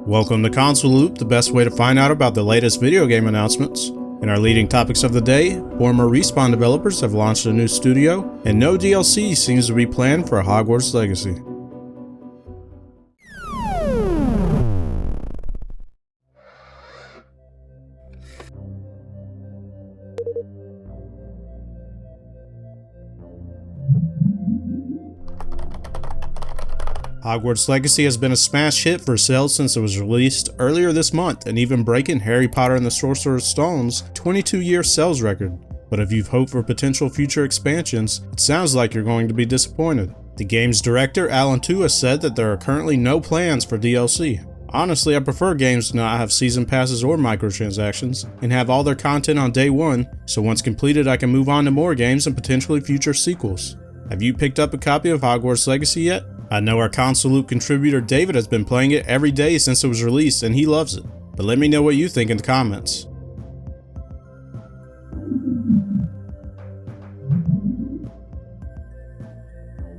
Welcome to Console Loop, the best way to find out about the latest video game announcements. In our leading topics of the day, former Respawn developers have launched a new studio, and no DLC seems to be planned for Hogwarts Legacy. Hogwarts Legacy has been a smash hit for sales since it was released earlier this month and even breaking Harry Potter and the Sorcerer's Stone's 22-year sales record. But if you've hoped for potential future expansions, it sounds like you're going to be disappointed. The game's director, Alan Tua, said that there are currently no plans for DLC. Honestly, I prefer games to not have season passes or microtransactions and have all their content on day one, so once completed I can move on to more games and potentially future sequels. Have you picked up a copy of Hogwarts Legacy yet? I know our Console Loop contributor David has been playing it every day since it was released and he loves it, but let me know what you think in the comments.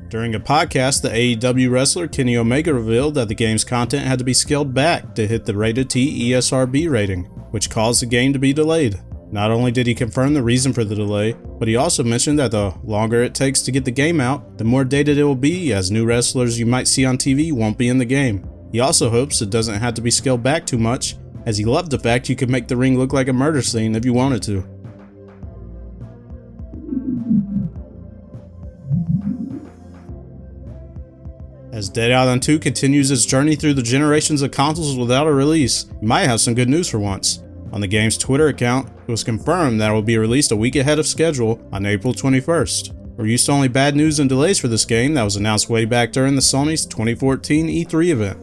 During a podcast, the AEW wrestler Kenny Omega revealed that the game's content had to be scaled back to hit the rated T ESRB rating, which caused the game to be delayed. Not only did he confirm the reason for the delay, but he also mentioned that the longer it takes to get the game out, the more dated it will be, as new wrestlers you might see on TV won't be in the game. He also hopes it doesn't have to be scaled back too much, as he loved the fact you could make the ring look like a murder scene if you wanted to. As Dead Island 2 continues its journey through the generations of consoles without a release, you might have some good news for once. On the game's Twitter account, it was confirmed that it will be released a week ahead of schedule on April 21st. We're used to only bad news and delays for this game that was announced way back during the Sony's 2014 E3 event.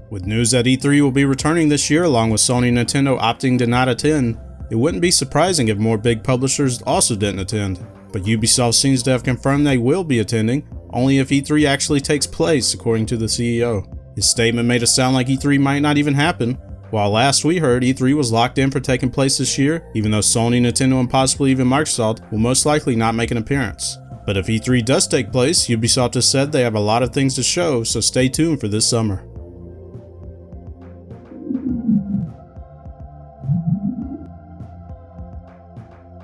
With news that E3 will be returning this year along with Sony and Nintendo opting to not attend, it wouldn't be surprising if more big publishers also didn't attend. But Ubisoft seems to have confirmed they will be attending, only if E3 actually takes place, according to the CEO. His statement made it sound like E3 might not even happen, while last we heard E3 was locked in for taking place this year, even though Sony, Nintendo, and possibly even Microsoft will most likely not make an appearance. But if E3 does take place, Ubisoft has said they have a lot of things to show, so stay tuned for this summer.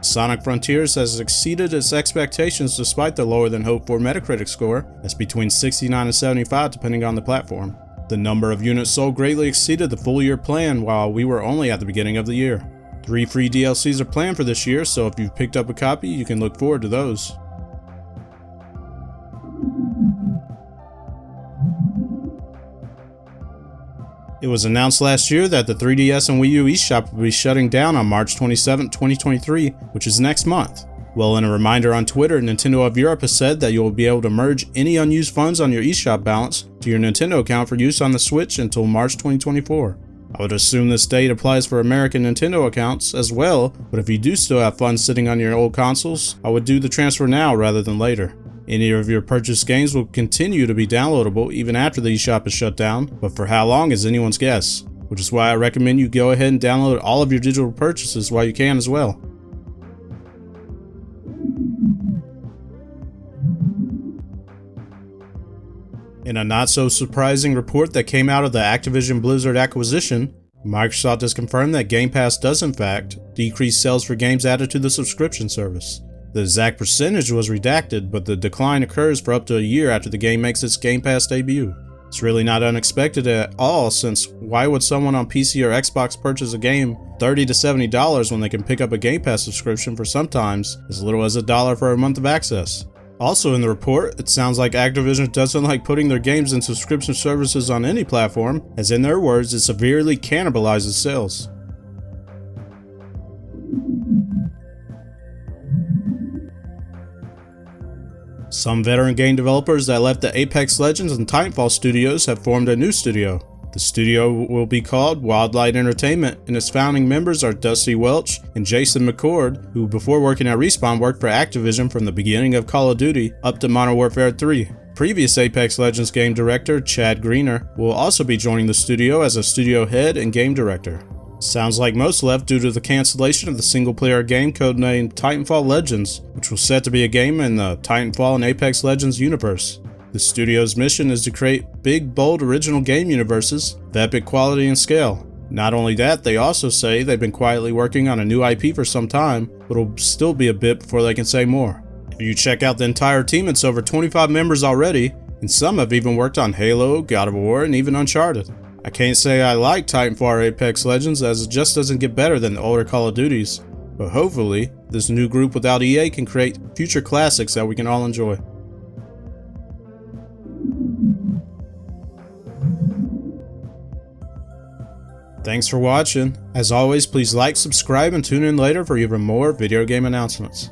Sonic Frontiers has exceeded its expectations despite the lower than hoped for Metacritic score, that's between 69 and 75 depending on the platform. The number of units sold greatly exceeded the full year plan while we were only at the beginning of the year. 3 free DLCs are planned for this year, so if you've picked up a copy, you can look forward to those. It was announced last year that the 3DS and Wii U eShop will be shutting down on March 27, 2023, which is next month. Well, in a reminder on Twitter, Nintendo of Europe has said that you will be able to merge any unused funds on your eShop balance to your Nintendo account for use on the Switch until March 2024. I would assume this date applies for American Nintendo accounts as well, but if you do still have funds sitting on your old consoles, I would do the transfer now rather than later. Any of your purchased games will continue to be downloadable even after the eShop is shut down, but for how long is anyone's guess, which is why I recommend you go ahead and download all of your digital purchases while you can as well. In a not so surprising report that came out of the Activision Blizzard acquisition, Microsoft has confirmed that Game Pass does in fact decrease sales for games added to the subscription service. The exact percentage was redacted, but the decline occurs for up to a year after the game makes its Game Pass debut. It's really not unexpected at all, since why would someone on PC or Xbox purchase a game $30 to $70 when they can pick up a Game Pass subscription for sometimes as little as $1 for a month of access? Also in the report, it sounds like Activision doesn't like putting their games in subscription services on any platform, as in their words, it severely cannibalizes sales. Some veteran game developers that left the Apex Legends and Titanfall studios have formed a new studio. The studio will be called Wildlight Entertainment, and its founding members are Dusty Welch and Jason McCord, who before working at Respawn worked for Activision from the beginning of Call of Duty up to Modern Warfare 3. Previous Apex Legends game director Chad Greener will also be joining the studio as a studio head and game director. Sounds like most left due to the cancellation of the single-player game codenamed Titanfall Legends, which was set to be a game in the Titanfall and Apex Legends universe. The studio's mission is to create big, bold, original game universes of epic quality and scale. Not only that, they also say they've been quietly working on a new IP for some time, but it'll still be a bit before they can say more. If you check out the entire team, it's over 25 members already, and some have even worked on Halo, God of War, and even Uncharted. I can't say I like Titanfall or Apex Legends, as it just doesn't get better than the older Call of Duties, but hopefully, this new group without EA can create future classics that we can all enjoy. Thanks for watching. As always, please like, subscribe, and tune in later for even more video game announcements.